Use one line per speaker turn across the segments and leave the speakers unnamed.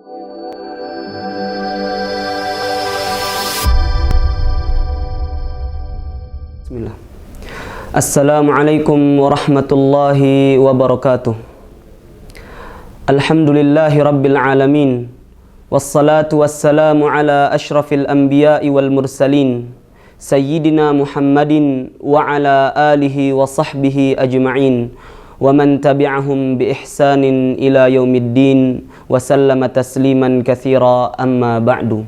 Bismillah. Assalamualaikum warahmatullahi wabarakatuh. Alhamdulillahi rabbil alamin. Wassalatu wassalamu ala ashrafil anbiya'i wal mursalin, Sayyidina Muhammadin wa ala alihi wa sahbihi ajma'in, wa man tabi'ahum bi ihsanin ila yaumiddin, wa sallama tasliman katsira, amma ba'du.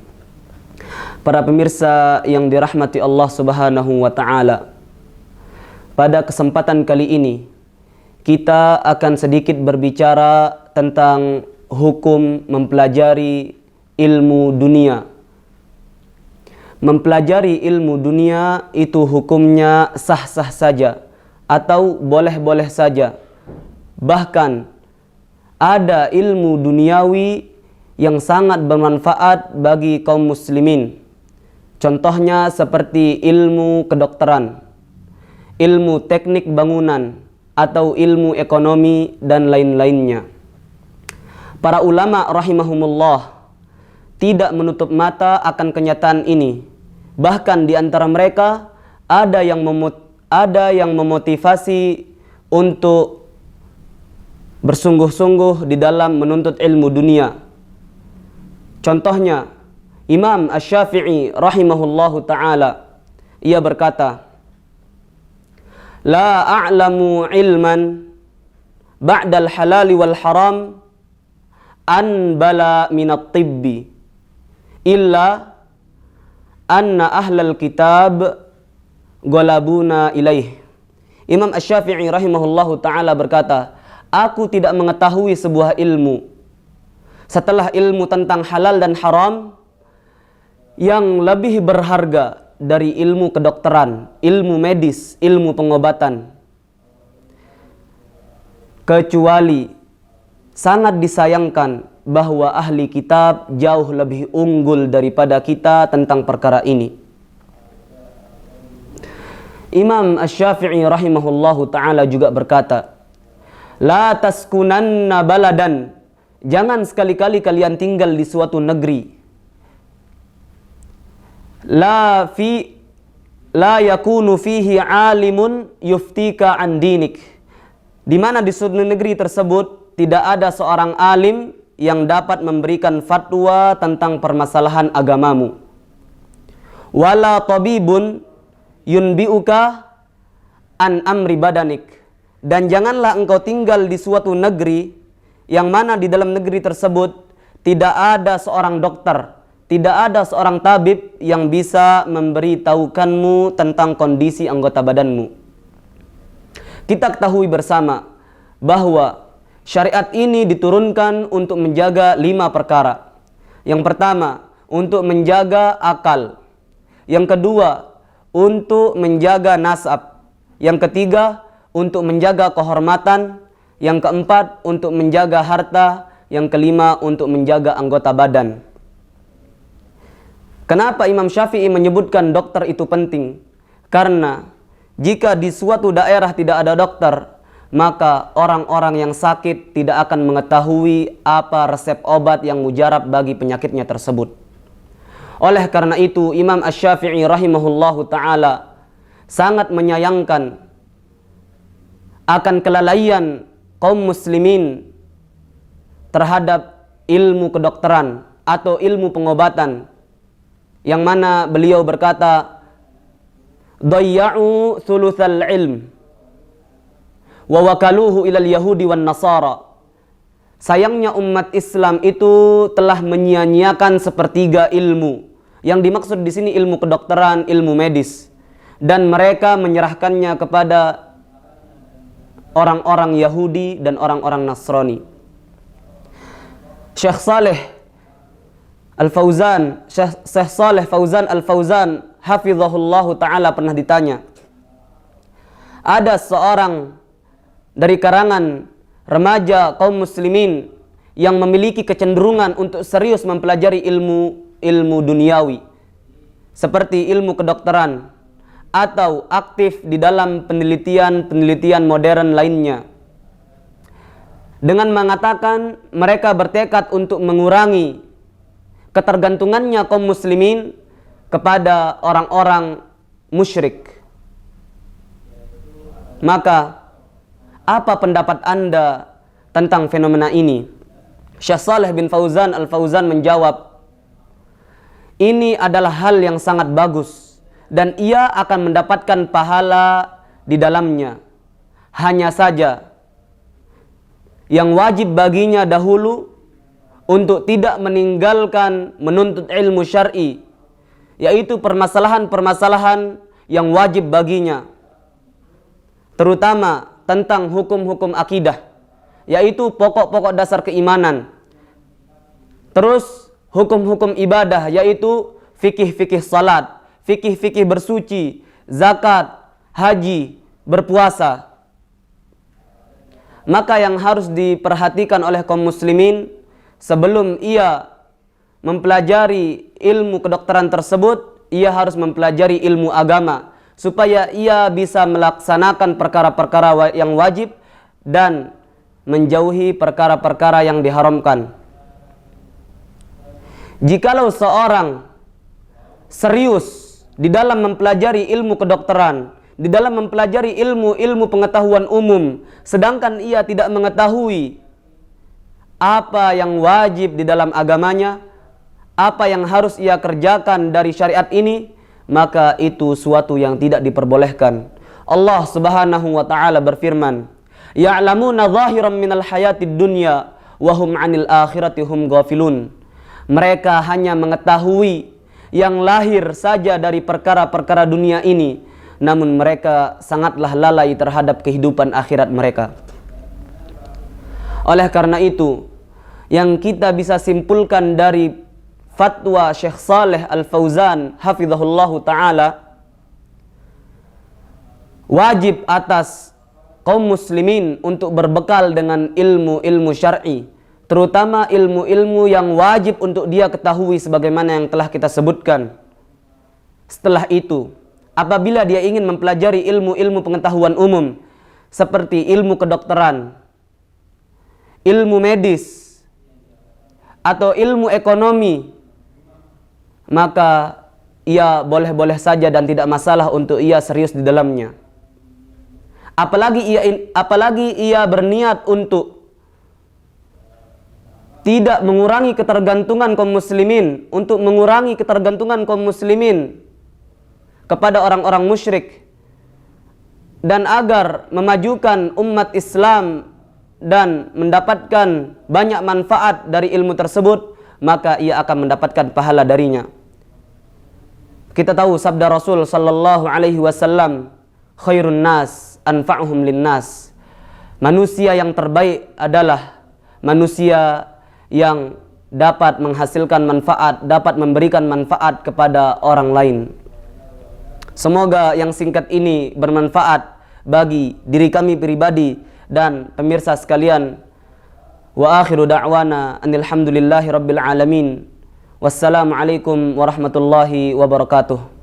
Para pemirsa yang dirahmati Allah Subhanahu wa ta'ala, pada kesempatan kali ini kita akan sedikit berbicara tentang hukum mempelajari ilmu dunia. Mempelajari ilmu dunia itu hukumnya sah-sah saja atau boleh-boleh saja. Bahkan ada ilmu duniawi yang sangat bermanfaat bagi kaum muslimin. Contohnya seperti ilmu kedokteran, ilmu teknik bangunan, atau ilmu ekonomi dan lain-lainnya. Para ulama rahimahumullah tidak menutup mata akan kenyataan ini. Bahkan di antara mereka ada yang memotivasi untuk bersungguh-sungguh di dalam menuntut ilmu dunia. Contohnya Imam Asy-Syafi'i rahimahullahu ta'ala, ia berkata, la a'lamu ilman ba'dal halali wal haram anbala minat tibbi illa anna ahlal kitab golabuna ilaih. Imam Asy-Syafi'i rahimahullahu ta'ala berkata, aku tidak mengetahui sebuah ilmu setelah ilmu tentang halal dan haram yang lebih berharga dari ilmu kedokteran, ilmu medis, ilmu pengobatan, kecuali sangat disayangkan bahwa ahli kitab jauh lebih unggul daripada kita tentang perkara ini. Imam Asy-Syafi'i rahimahullahu ta'ala juga berkata, la taskunanna baladan, jangan sekali-kali kalian tinggal di suatu negeri, la yakunu fihi alimun yuftika an dinik, di mana di suatu negeri tersebut tidak ada seorang alim yang dapat memberikan fatwa tentang permasalahan agamamu. Wala tabibun yunbiuka an amri badanik, dan janganlah engkau tinggal di suatu negeri yang mana di dalam negeri tersebut tidak ada seorang dokter, tidak ada seorang tabib yang bisa memberitahukanmu tentang kondisi anggota badanmu. Kita ketahui bersama bahwa syariat ini diturunkan untuk menjaga 5 perkara. Yang pertama, untuk menjaga akal. Yang kedua, untuk menjaga nasab. Yang ketiga, untuk menjaga kehormatan. Yang keempat, untuk menjaga harta. Yang kelima, untuk menjaga anggota badan. Kenapa Imam Syafi'i menyebutkan dokter itu penting? Karena jika di suatu daerah tidak ada dokter, maka orang-orang yang sakit tidak akan mengetahui apa resep obat yang mujarab bagi penyakitnya tersebut. Oleh karena itu, Imam Asy-Syafi'i rahimahullahu ta'ala sangat menyayangkan akan kelalaian kaum muslimin terhadap ilmu kedokteran atau ilmu pengobatan, yang mana beliau berkata, dayya'u thulutsal ilm wa wakaluhu ilal yahudi wan nasara. Sayangnya umat Islam itu telah menyia-nyiakan sepertiga ilmu. Yang dimaksud di sini ilmu kedokteran, ilmu medis, dan mereka menyerahkannya kepada orang-orang Yahudi dan orang-orang Nasrani. Syekh Saleh Al-Fauzan, Syekh Saleh Fauzan Al-Fauzan hafizahullahu ta'ala pernah ditanya, ada seorang dari karangan remaja kaum muslimin yang memiliki kecenderungan untuk serius mempelajari ilmu duniawi seperti ilmu kedokteran atau aktif di dalam penelitian modern lainnya. dengan mengatakan mereka bertekad untuk mengurangi ketergantungannya kaum muslimin kepada orang-orang musyrik. Maka apa pendapat Anda tentang fenomena ini? Syekh Shalih bin Fauzan Al-Fauzan menjawab, ini adalah hal yang sangat bagus dan ia akan mendapatkan pahala di dalamnya. Hanya saja yang wajib baginya dahulu untuk tidak meninggalkan menuntut ilmu syar'i, yaitu permasalahan-permasalahan yang wajib baginya, terutama tentang hukum-hukum akidah, yaitu pokok-pokok dasar keimanan. Terus hukum-hukum ibadah, yaitu fikih-fikih salat, fikih-fikih bersuci, zakat, haji, berpuasa. Maka yang harus diperhatikan oleh kaum muslimin sebelum ia mempelajari ilmu kedokteran tersebut, ia harus mempelajari ilmu agama supaya ia bisa melaksanakan perkara-perkara yang wajib dan menjauhi perkara-perkara yang diharamkan. Jikalau seorang serius di dalam mempelajari ilmu kedokteran, di dalam mempelajari ilmu-ilmu pengetahuan umum, sedangkan ia tidak mengetahui apa yang wajib di dalam agamanya, apa yang harus ia kerjakan dari syariat ini, maka itu suatu yang tidak diperbolehkan. Allah Subhanahu wa taala berfirman, "Ya'lamuna zahiran minal hayatid dunya wa hum 'anil akhirati hum ghafilun." Mereka hanya mengetahui yang lahir saja dari perkara-perkara dunia ini, namun mereka sangatlah lalai terhadap kehidupan akhirat mereka. Oleh karena itu, yang kita bisa simpulkan dari fatwa Syekh Shalih Al-Fauzan hafizahullahu ta'ala, wajib atas kaum muslimin untuk berbekal dengan ilmu-ilmu syar'i, terutama ilmu-ilmu yang wajib untuk dia ketahui sebagaimana yang telah kita sebutkan. Setelah itu, apabila dia ingin mempelajari ilmu-ilmu pengetahuan umum seperti ilmu kedokteran, ilmu medis, atau ilmu ekonomi, maka ia boleh-boleh saja dan tidak masalah untuk ia serius di dalamnya. Apalagi ia berniat untuk tidak mengurangi ketergantungan kaum muslimin, untuk mengurangi ketergantungan kaum muslimin kepada orang-orang musyrik, dan agar memajukan umat Islam dan mendapatkan banyak manfaat dari ilmu tersebut, maka ia akan mendapatkan pahala darinya. Kita tahu sabda Rasul sallallahu alaihi wasallam, khairun nas anfa'uhum linnas. Manusia yang terbaik adalah manusia yang dapat menghasilkan manfaat, dapat memberikan manfaat kepada orang lain. Semoga yang singkat ini bermanfaat bagi diri kami pribadi dan pemirsa sekalian. Wa akhiru da'wana anil hamdulillahi rabbil alamin. Wassalamualaikum warahmatullahi wabarakatuh.